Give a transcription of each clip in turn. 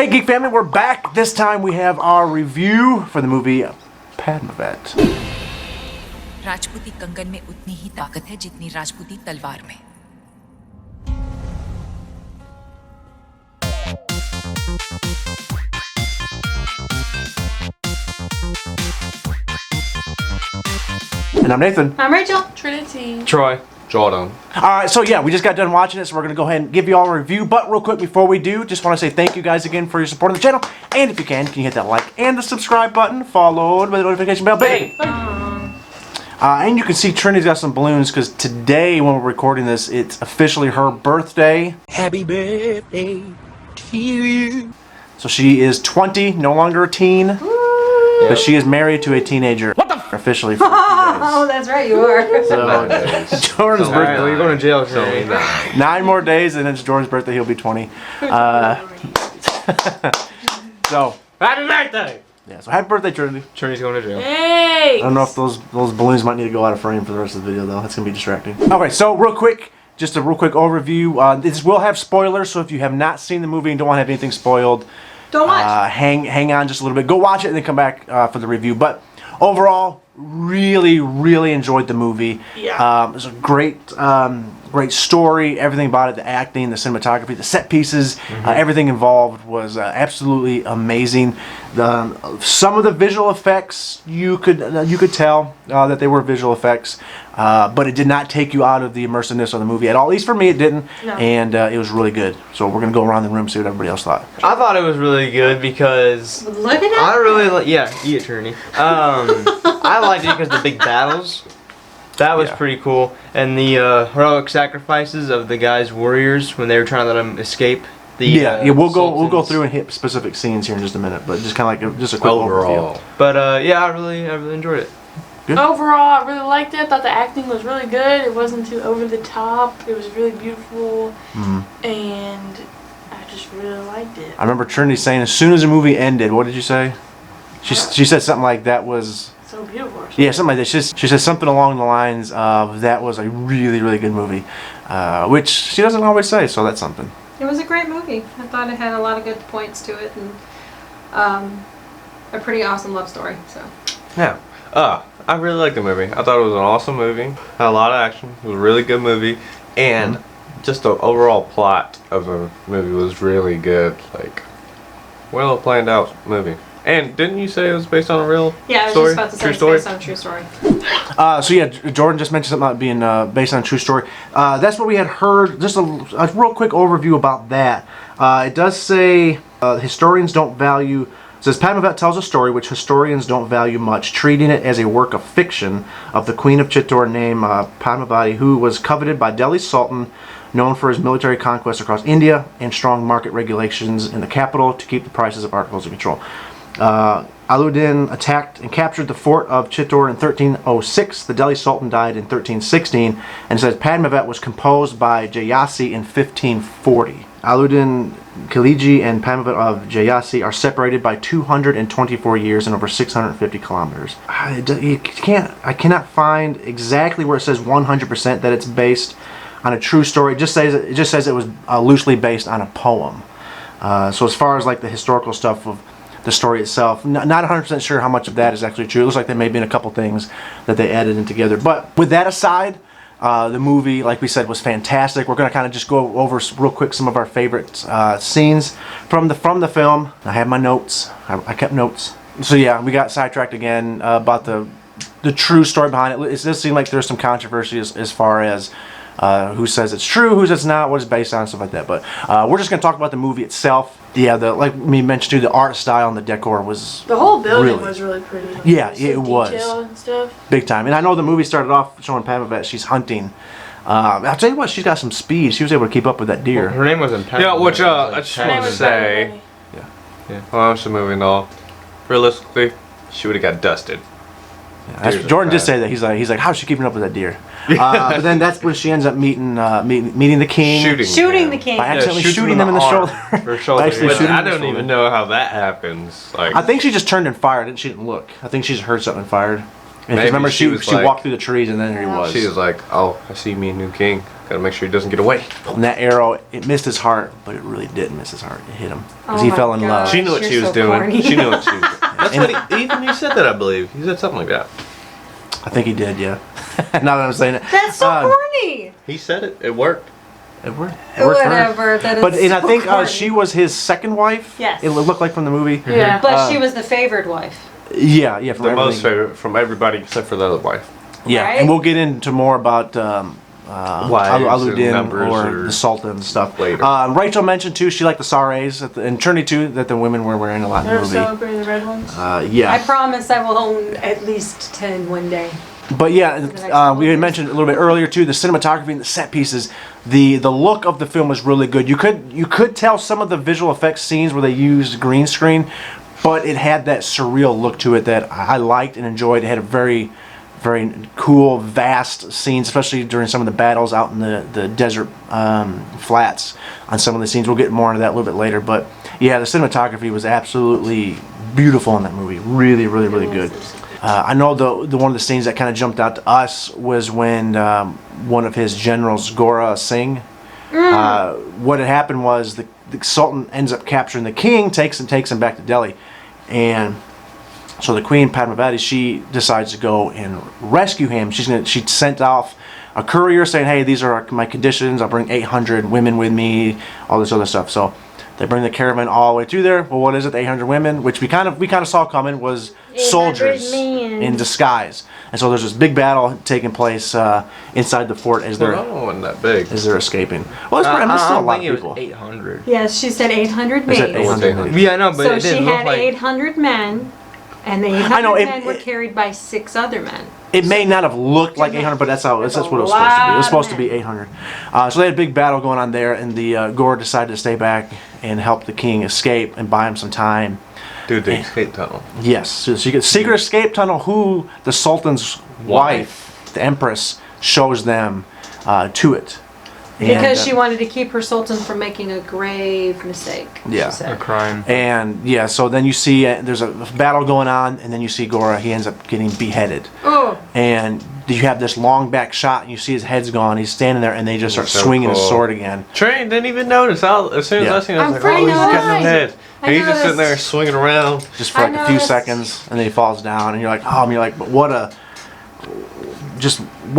Hey Geek family, we're back. This time we have our review for the movie Padmaavat. राजपूती कंगन में उतनी ही ताकत है जितनी राजपूती तलवार में। And I'm Nathan. I'm Rachel. Trinity. Troy. Jordan. Alright, so yeah, we just got done watching it, so we're going to go ahead and give you all a review. But real quick, before we do, just want to say thank you guys again for your support on the channel. And if you can you hit that like and the subscribe button, followed by the notification bell. Bang! And you can see Trinity's got some balloons, because today, when we're recording this, it's officially her birthday. Happy birthday to you. So she is 20, no longer a teen. But she is married to a teenager. What the f? Officially for a few days. Oh, that's right, you are. So, Jordan's birthday. You're going to jail for 9 more days, and then it's Jordan's birthday. He'll be 20. So Happy birthday! yeah. So happy birthday, Trinity. Trinity's going to jail. Hey! I don't know if those balloons might need to go out of frame for the rest of the video, though. That's gonna be distracting. Okay, so real quick, just a real quick overview. This will have spoilers, so if you have not seen the movie and don't want to have anything spoiled, Don't watch. hang on just a little bit. Go watch it and then come back for the review. But overall, really enjoyed the movie. Yeah. It was a great story. Everything about it, the acting, the cinematography, the set pieces, everything involved was absolutely amazing. Some of the visual effects you could tell that they were visual effects, but it did not take you out of the immersiveness of the movie at all. At least for me, it didn't. No. And it was really good. So we're gonna go around the room and see what everybody else thought. I thought it was really good because Look at that. I really like. Yeah, eat it, Trinity. I liked it because the big battles. That was pretty cool, and the heroic sacrifices of the guys' warriors when they were trying to let them escape. We'll go sultans. through and hit specific scenes here in just a minute, but just kind of like just a quick overall. overview. But yeah, I really enjoyed it. Good. Overall, I really liked it. I thought the acting was really good. It wasn't too over the top. It was really beautiful, and I just really liked it. I remember Trinity saying as soon as the movie ended, what did you say? She said something like that was. So beautiful. Or something. Yeah, something like that. She said something along the lines of that was a really good movie, which she doesn't always say, so that's something. It was a great movie. I thought it had a lot of good points to it, and a pretty awesome love story. So. Yeah. I really liked the movie. I thought it was an awesome movie. Had a lot of action. It was a really good movie. And just the overall plot of the movie was really good. Like, well planned out movie. And didn't you say it was based on a real Yeah, I was story? just about to say True it's story? based on a true story. So yeah, Jordan just mentioned something about being based on a true story. That's what we had heard. Just a real quick overview about that. It does say historians don't value. It says Padmaavat tells a story which historians don't value much, treating it as a work of fiction of the Queen of Chittor named Padmaavat, who was coveted by Delhi's Sultan, known for his military conquests across India and strong market regulations in the capital to keep the prices of articles in control. Alauddin attacked and captured the fort of Chittor in 1306. The Delhi Sultan died in 1316, and says Padmaavat was composed by Jayasi in 1540. Alauddin Khilji and Padmaavat of Jayasi are separated by 224 years and over 650 kilometers. I cannot find exactly where it says 100% that it's based on a true story. It just says it was loosely based on a poem. So as far as like the historical stuff of the story itself, not 100% sure how much of that is actually true. It looks like there may have been a couple things that they added in together. But with that aside, the movie, like we said, was fantastic. We're going to kind of just go over real quick some of our favorite scenes from the film. I have my notes. I kept notes. So yeah, we got sidetracked again about the true story behind it. It does seem like there's some controversy as far as who says it's true, who says it's not, what it's based on, stuff like that. But we're just going to talk about the movie itself. Yeah, like we mentioned too, the art style and the decor was The whole building was really pretty. Like, yeah, so it was detailed and stuff. big time. And I know the movie started off showing Padmaavat, she's hunting. I'll tell you what, she's got some speed. She was able to keep up with that deer. Her name was in Yeah, which I just Her name want to was say. Padmaavat. Well, I watched the movie and all. Realistically, she would have got dusted. Jordan did say that. He's like, how's she keeping up with that deer? But then that's when she ends up meeting the king. Shooting the king. By accidentally shoots shooting him in the arm. shoulder. Her shoulder. Actually But shooting I him in the don't shoulder. even know how that happens. Like, I think she just turned and fired, and she didn't look. I think she just heard something and fired. And Maybe remember, she she was like- walked through the trees, and then there he was. She was like, "Oh, I see me a new king. Gotta make sure he doesn't get away." And that arrow, it missed his heart, but it really didn't miss his heart. It hit him because Oh he my fell in God. love. She knew what You're she was so doing. corny. She knew what she was doing. That's what he said that, I believe. He said something like that. I think he did, yeah. Now that I'm saying it. That's so Um, corny. He said it. It worked. It worked. It worked for her. Whatever. That is But and I so think corny. she was his second wife. Yes. It looked like from the movie. Yeah. But she was the favored wife. Yeah, yeah. From The most everything. favorite from everybody except for the other wife. Yeah, Right? and we'll get into more about Wives and Aludin numbers or or the Sultan and stuff. later. Rachel mentioned too she liked the saris in Trinity too that the women were wearing a lot in the They're movie. so pretty, the red ones. Yeah. I promise I will own at least 10 one day. But yeah, next we couple had years. mentioned a little bit earlier too. The cinematography and the set pieces, the look of the film was really good. You could tell some of the visual effects scenes where they used green screen, but it had that surreal look to it that I liked and enjoyed. It had a very cool, vast scenes, especially during some of the battles out in the desert flats on some of the scenes. We'll get more into that a little bit later. But yeah, the cinematography was absolutely beautiful in that movie. Really, really, really good. I know the one of the scenes that kind of jumped out to us was when one of his generals, Gora Singh, what had happened was the Sultan ends up capturing the king, takes him back to Delhi, and so the Queen Padmaavat, she decides to go and rescue him. She sent off a courier saying, "Hey, these are my conditions. I'll bring 800 women with me, all this other stuff." So they bring the caravan all the way through there. Well, what is it? The 800 women, which we kind of saw coming, was soldiers men. in disguise. And so there's this big battle taking place inside the fort as Well, they're that one wasn't that big. escaping. Well, it's pretty, I mean, it's still a lot of people. 800. Yes, she said 800 Is it maids. 800? Yeah, I know, but So it she didn't look had like. 800 men, and the 800 I know, men were carried by 6 other men. It may not have looked like 800, but that's what it was supposed to be. It was supposed to be 800. So they had a big battle going on there, and the Gore decided to stay back and help the king escape and buy him some time. Dude, the escape tunnel. Yes, so you get secret escape tunnel. Who the Sultan's wife, the Empress, shows them to it. Because And, she wanted to keep her sultan from making a grave mistake. Yeah. She A said. crime. And yeah, so then you see there's a battle going on, and then you see Gora. He ends up getting beheaded. Oh, And you have this long back shot, and you see his head's gone. He's standing there, and they just start So swinging his cool. sword again. Train didn't even notice. As soon as Yeah. I seen it, I was I'm like, "Oh, he's pretty got no nice. head." I He's just sitting noticed. there swinging around. Just for I like a few noticed. seconds, and then he falls down, and you're like, oh, and you're like, but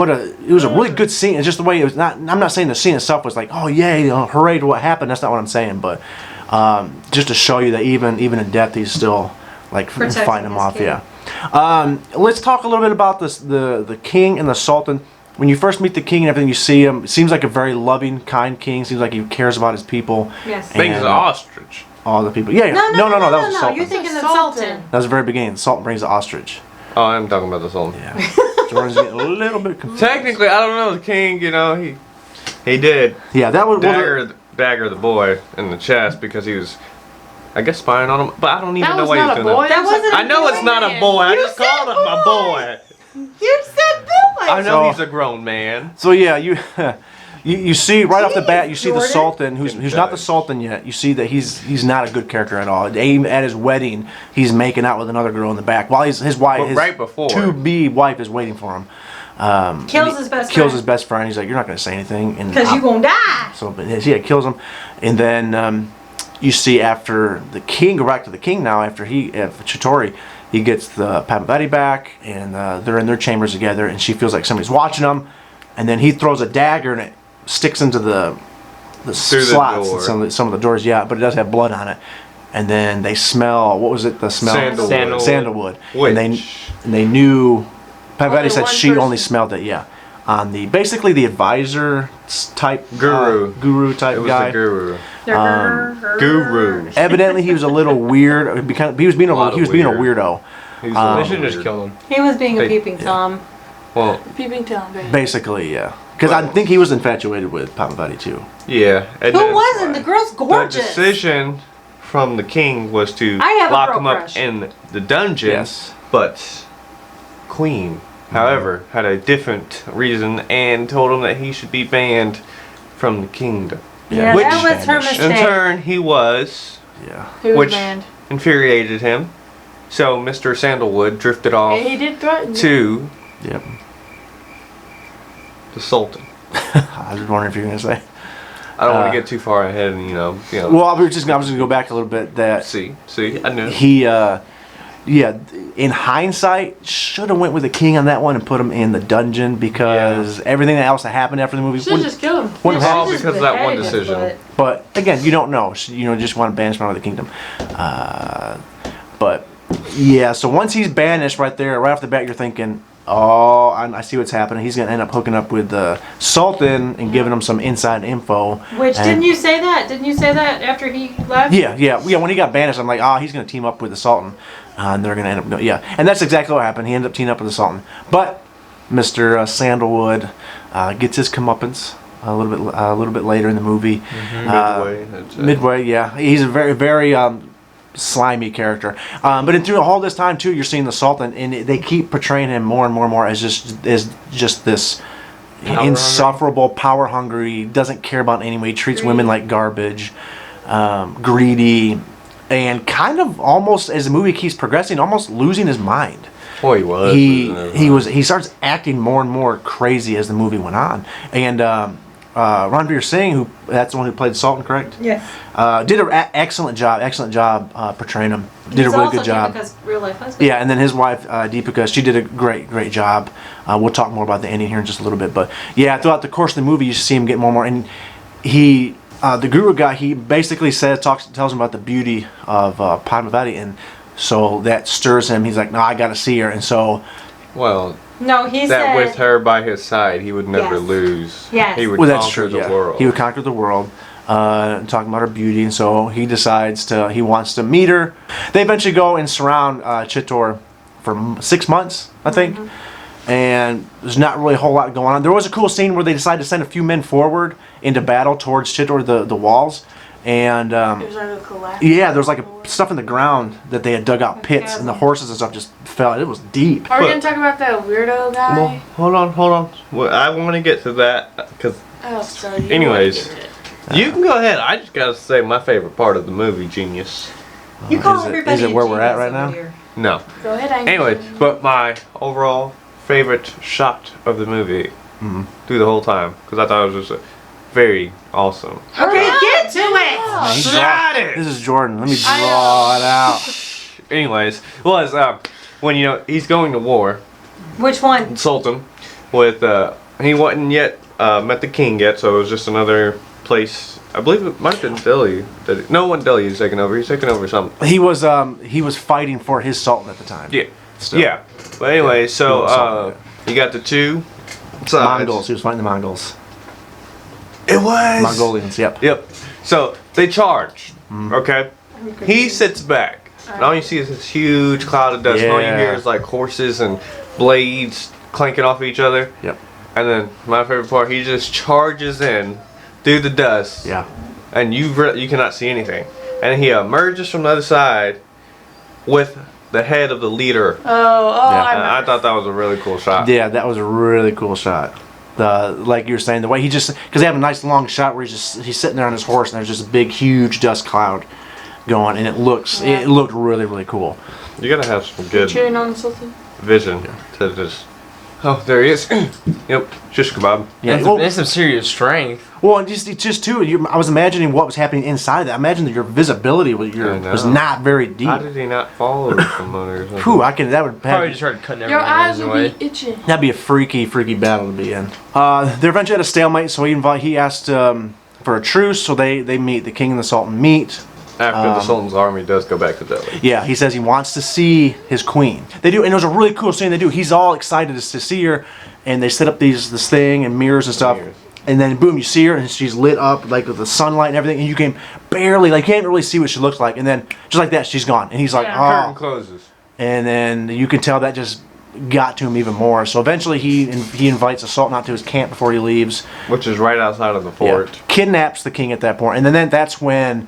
it was a really good scene. It's just the way it was. I'm not saying the scene itself was like, oh yay, hooray to what happened. That's not what I'm saying, but just to show you that even in death, he's still like Protecting fighting him his off. king. Yeah. Let's talk a little bit about the king and the sultan. When you first meet the king and everything, you see him. It seems like a very loving, kind king. Seems like he cares about his people. yes. And- Thing's an ostrich. All the people. Yeah. No, That was the sultan. You're thinking of The sultan. Sultan. That was the very beginning. The sultan brings the ostrich. Oh, I'm talking about the Sultan. Yeah. Jordan's getting a little bit confused. Technically, I don't know. The king, he did Yeah, that was dagger the boy in the chest because he was, I guess, spying on him. But I don't even That know was why he was not a doing boy. that. That wasn't. I know it's not a boy. I just called him a boy. You said boy. I know So- he's a grown man. So yeah, you see right off the bat, you see the Jordan. sultan who's not the sultan yet. You see that he's not a good character at all. Even at his wedding, he's making out with another girl in the back while his wife, But his right before. to-be wife, is waiting for him. Kills his best Kills friend. his best friend. He's like, you're not going to say anything, and Because you gonna die. So, but yeah, kills him, and then you see after the king, go back to the king now. After Chittori, he gets the Padmaavat back, and they're in their chambers together, and she feels like somebody's watching them, and then he throws a dagger, and it sticks into the Through the slots door. and some of the doors. Yeah, but it does have blood on it, and then they smell. What was it? The smell Sandalwood. Sandalwood. Which- And they knew. Padmaavat Only said one she only person. smelled it. Yeah. On basically the advisor type guru type It was guy. the guru. Um, Guru. Evidently, he was a little weird. He was being a lot of weird. weirdo. He was Um, They should have just killed him. He was being a Hey, peeping Tom. Well, Peeping Tom, baby. Basically, yeah. Because I think he was infatuated with Padmaavat too. yeah. And Who then wasn't? The girl's the gorgeous. decision from the king was to I have a lock girl him up crush. in the dungeon. Yes. But Queen, however, had a different reason and told him that he should be banned from the kingdom. Yeah, Which- that was her Spanish. In mistake. turn, he was, Yeah. Who was which banned? infuriated him. So Mr. Sandalwood drifted off And he did threaten them. to Yep. the Sultan. I was wondering if you were gonna say. I don't want to get too far ahead, and Well, I was just gonna go back a little bit. That see, I knew. he, in hindsight, should have went with the king on that one and put him in the dungeon because everything else that happened after the movie. Should just kill him. Wouldn't have All happened. because of that one decision. But again, you don't know. So, just want to banish him out of the kingdom. But yeah, so once he's banished, right there, right off the bat, you're thinking, oh, I see what's happening. He's gonna end up hooking up with the Sultan and giving him some inside info. Which And- didn't you say that? Didn't you say that after he left? Yeah. When he got banished, I'm like, he's gonna team up with the Sultan, and they're gonna end up and that's exactly what happened. He ended up teaming up with the Sultan, but Mr. Sandalwood gets his comeuppance a little bit later in the movie. Midway. that's it. Midway, yeah, he's a very very slimy character. But through all this time too, you're seeing the Sultan, and they keep portraying him more and more as just this insufferable, power hungry, doesn't care about anyway, treats women like garbage, greedy, and kind of almost as the movie keeps progressing, almost losing his mind. Oh, he was. He starts acting more and more crazy as the movie went on, and Ranveer Singh, that's the one who played the Sultan, correct? Yes. Did an excellent job portraying him. Did a really good job. Because real life husband. Yeah, and then his wife Deepika, she did a great job. We'll talk more about the ending here in just a little bit, but yeah, throughout the course of the movie, you see him get more and more. And he, the guru guy, he basically tells him about the beauty of Padmaavat, and so that stirs him. He's like, no, I got to see her, and so. Well, No, he that said. with her by his side, he would never Yes. lose. Yes. He would Well, conquer that's true. the Yeah, world. he would conquer the world. Talking about her beauty, and so he decides he wants to meet her. They eventually go and surround Chittor for 6 months, I think, and there's not really a whole lot going on. There was a cool scene where they decided to send a few men forward into battle towards Chittor, the walls, and It was like a collapse. yeah, there was like stuff in the ground that they had dug out pits, and the horses and stuff just fell. It was deep. Are we But- gonna talk about that weirdo guy? Well, hold on. Well, I want to get to that because Oh, sorry. you Anyways. wanna get to it. you can go ahead. I just gotta say my favorite part of the movie, Genius. You call Is it- everybody is it a where we're at genius right over now? here. No. Go ahead, Angel. Anyway, but my overall favorite shot of the movie through the whole time because I thought it was just very awesome. Okay, get to it! Man, he Got draw- it! This is Jordan. Let me draw it out. Anyways, was when he's going to war, Which one? Sultan, with he wasn't yet met the king yet, so it was just another place. I believe it might have been Delhi. No, it wasn't Delhi. He's taking over. He's taking over something. He was fighting for his Sultan at the time. Yeah. Still. Yeah. But anyway, Yeah, so something, you got the two sides. Mongols. He was fighting the Mongols. It was Mongolians. Yep. Yep. So they charge. Okay. He sits back. And all you see is this huge cloud of dust. And all you Yeah. hear is like horses and blades clanking off each other. Yep. And then my favorite part, he just charges in through the dust. Yeah. And you cannot see anything. And he emerges from the other side with the head of the leader. Oh, Yeah. And I thought that was a really cool shot. Yeah, that was a really cool shot. Like you were saying, the way he just because they have a nice long shot where he's sitting there on his horse and there's just a big huge dust cloud going, and it looked really really cool. You gotta have some good cheering on something. vision to just. Oh, there he is. Yep, shish kebab. Yeah. That's, that's some serious strength. Well, and just too, I was imagining what was happening inside that. I imagine that your visibility was I know. was not very deep. How did he not fall over someone or something? Whew, that would Probably just started cutting Your everyone eyes his will way. be itching. that'd be a freaky battle to be in. They're eventually at a stalemate, so he asked for a truce. So they meet. The king and the sultan meet. After the Sultan's army does go back to Delhi. Yeah, he says he wants to see his queen. They do, and it was a really cool scene. They do. He's all excited to see her, and they set up this thing and mirrors and stuff. Mirrors. And then boom, you see her, and she's lit up like with the sunlight and everything, and you can barely, like, you can't really see what she looks like. And then just like that, she's gone. And he's like, Yeah. Curtain closes. and then you can tell that just got to him even more. So eventually, he invites the sultan out to his camp before he leaves. Which is right outside of the fort. Yeah. Kidnaps the king at that point, and then that's when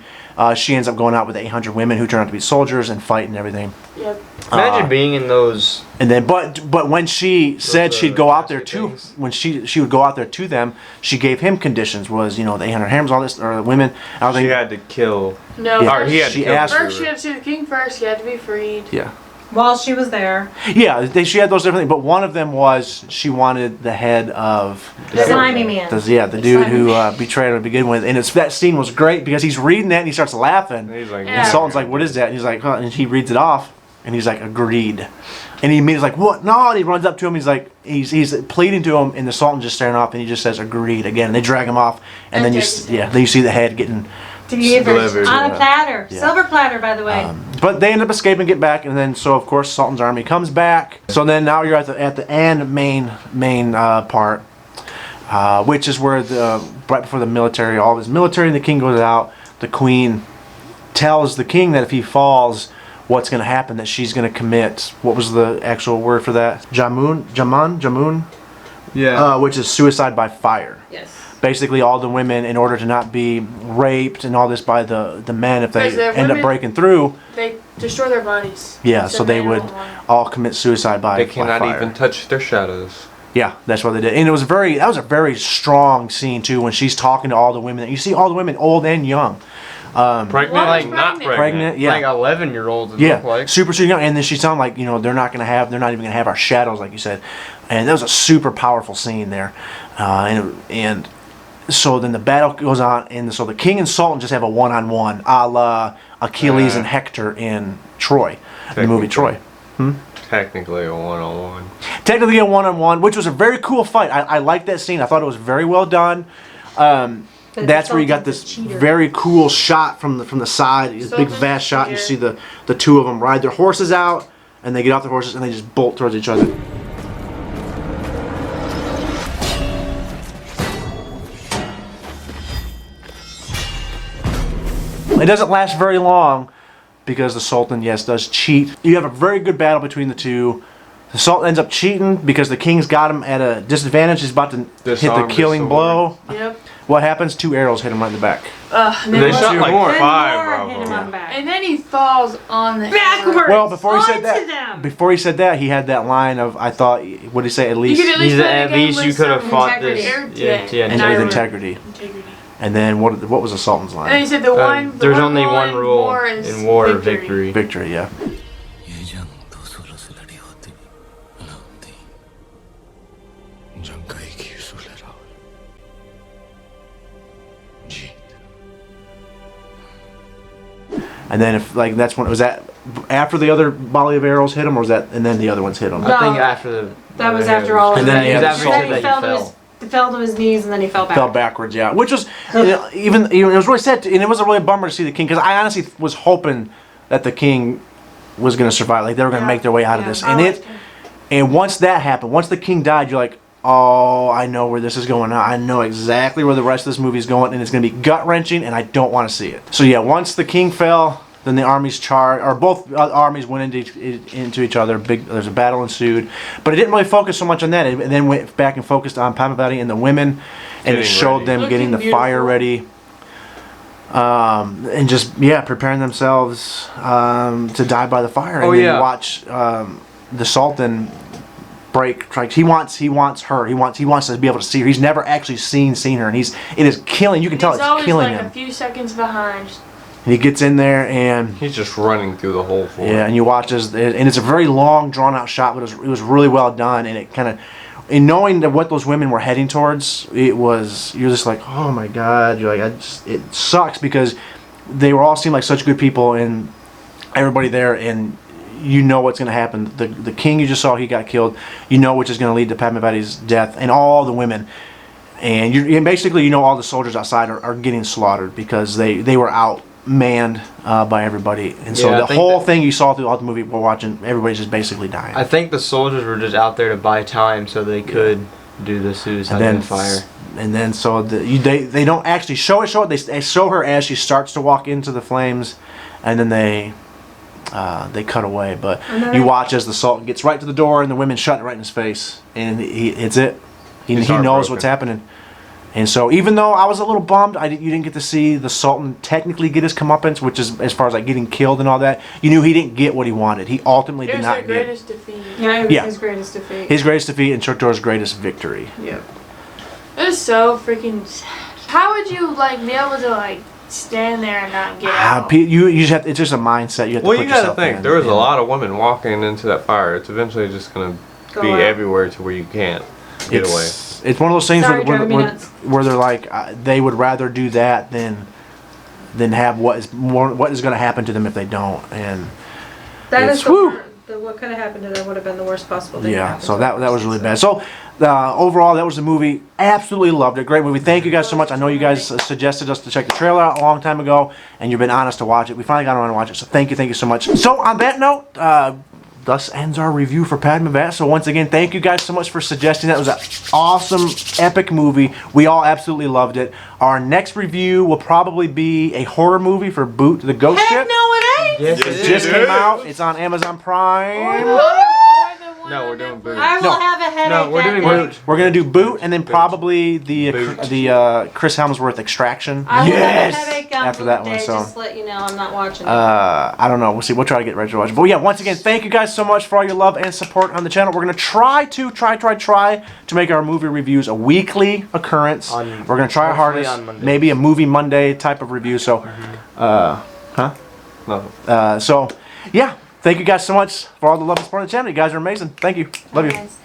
she ends up going out with 800 women who turn out to be soldiers and fight and everything. Yep. Imagine being in those. And then, but when she said she'd go out there nasty too, things. when she would go out there to them, she gave him conditions. Was the 800 hammers, all this, or the women. I was She thinking, had to kill. No, Yeah. Or he had to She kill. asked- first you had to see the king first. You had to be freed. yeah. While she was there. Yeah, she had those different things, but one of them was she wanted the head of The slimy man. the dude who betrayed her to begin with. And that scene was great because he's reading that and he starts laughing. And he's like, Yeah. And Sultan's like, "What is that?" And he's like, "Huh," and he reads it off, and he's like, "Agreed." And he immediately like, "What? No!" And he runs up to him. He's like, he's pleading to him, and the Sultan just staring off, and he just says, "Agreed" again. And they drag him off, and then then you see the head getting Delivered, on a yeah. platter. Yeah. Silver platter, by the way. But they end up escaping and get back, and then so of course Sultan's army comes back. So then now you're at the end main part, which is where right before the military, all of his military, and the king goes out. The queen tells the king that if he falls, what's going to happen? That she's going to commit. What was the actual word for that? Jamun, Yeah. which is suicide by fire. Yes. Basically, all the women, in order to not be raped and all this by the men, if they Because they're end up women. breaking through, They destroy their bodies. yeah, So so they men would don't want it. all commit suicide by They cannot fire. even touch their shadows. Yeah, that's what they did, and that was a very strong scene too when she's talking to all the women. You see all the women, old and young. Pregnant, What? like not Pregnant. Pregnant, yeah. Like 11-year-olds. It Yeah, looked like. super young, and then she's telling like they're not even gonna have our shadows, like you said, and that was a super powerful scene there, and so then the battle goes on, and so the king and Sultan just have a one-on-one, a la Achilles and Hector in Troy, in the movie Troy. Technically a one-on-one. Technically a one-on-one, which was a very cool fight. I liked that scene. I thought it was very well done. That's where you got this Sultan's a cheater. very cool shot from the side, this big Sultan's vast a shot. You cheater. see the two of them ride their horses out, and they get off their horses and they just bolt towards each other. It doesn't last very long because the Sultan, yes, does cheat. You have a very good battle between the two. The Sultan ends up cheating because the king's got him at a disadvantage. He's about to hit the Disarm the killing sword. blow. Yep. What happens? 2 arrows hit him right in the back. And They then, shot like more. Then 5 more of hit him them. on the back. and then he falls on the Backwards. Well, before he said onto that, them. he had that line of, I thought, what did he say? At You least could at least, He's play the at game least with you could have some fought integrity. this. Yeah, and with integrity. integrity. Integrity. And then what was the Sultan's And then line? he said the one. There's the only one in rule war is in war: victory. Victory. Yeah. ये जंग 216 से लड़ी होती ना होती जंग का एक ही उसूल है राहुल जीत And then if that's when was that after the other volley of arrows hit him, or was that and then the other ones hit him? No. I think after the. That was after all of And it. then he had after the he Then said he that fell you to fell. fell to his knees and then he fell back. Fell backwards, yeah. Which was even it was really sad, and it was a really bummer to see the king because I honestly was hoping that the king was going to survive, like they were going to make their way out of this. And once that happened, once the king died, you're like, oh, I know where this is going now. I know exactly where the rest of this movie is going, and it's going to be gut wrenching, and I don't want to see it. So yeah, once the king fell, then the armies charged, or both armies went into each other. There's a battle ensued, but it didn't really focus so much on that. It then went back and focused on Padmaavat and the women, and it Getting showed ready. them getting the Looking fire beautiful. ready, and just preparing themselves to die by the fire. And Oh, then yeah. you watch the Sultan break. Like he wants her. He wants to be able to see her. He's never actually seen her, and it is killing. You can tell He's it's always killing like him. a few seconds behind. And he gets in there and. He's just running through the whole floor. Yeah, and you watch and it's a very long, drawn-out shot, but it was really well done, and it kind of, in knowing that what those women were heading towards, you're just like, oh my God, you're like, it sucks because they all seem like such good people, and everybody there, and you know what's going to happen. The king you just saw, he got killed. You know which is going to lead to Padmaavat's death, and all the women. And basically, all the soldiers outside are getting slaughtered because they were outmanned by everybody. And so Yeah, I the think whole that- thing you saw throughout the movie we're watching, everybody's just basically dying. I think the soldiers were just out there to buy time so they could do the suicide and then by fire. And then so they don't actually show it. They show her as she starts to walk into the flames, and then they cut away. But you watch as the Sultan gets right to the door, and the women shut it right in his face, and it's it. He He's knows heartbroken. what's happening. And so, even though I was a little bummed, you didn't get to see the Sultan technically get his comeuppance, which is as far as like getting killed and all that. You knew he didn't get what he wanted. He ultimately It did was not their get greatest defeat. Yeah, it was Yeah. his greatest defeat. his greatest defeat and Choctaw's greatest victory. Yep. It was so freaking sad. How would you be able to stand there and not get out. You just have. It's just a mindset. You have to Well, put you gotta yourself think in, there was a and- lot of women walking into that fire. It's eventually just gonna Go be out. everywhere to where you can't get away. It's one of those things Sorry, where, driving me nuts. where they're like they would rather do that than have what is going to happen to them if they don't. And That It's- is whew. what could have happened to them would have been the worst possible thing. to yeah, happen so to that a was person, really bad. So overall, that was the movie. Absolutely loved it. Great movie. Thank you guys so much. I know you guys suggested us to check the trailer out a long time ago, and you've been honest to watch it. We finally got around to watch it. So thank you so much. So on that note, thus ends our review for Padmaavat. So once again, thank you guys so much for suggesting that. It was an awesome, epic movie. We all absolutely loved it. Our next review will probably be a horror movie for Boot the Ghost Heck Ship. no, it ain't. Yes, It just came out. It's on Amazon Prime. No, we're doing Boot. I will No. have a headache. No, we're that doing day. Boot. We're gonna do Boot and then probably the Boot. Chris Hemsworth Extraction. I will Yes! have a headache on After that Boot one, day, so. just to let you know I'm not watching it. I don't know. We'll see. We'll try to get ready to watch it. But yeah, once again, thank you guys so much for all your love and support on the channel. We're gonna try to make our movie reviews a weekly occurrence. We're gonna try our hopefully hardest. on Mondays. Maybe a movie Monday type of review. So, Nothing. so yeah. Thank you guys so much for all the love and support on the channel. You guys are amazing. Thank you. Love you. Guys.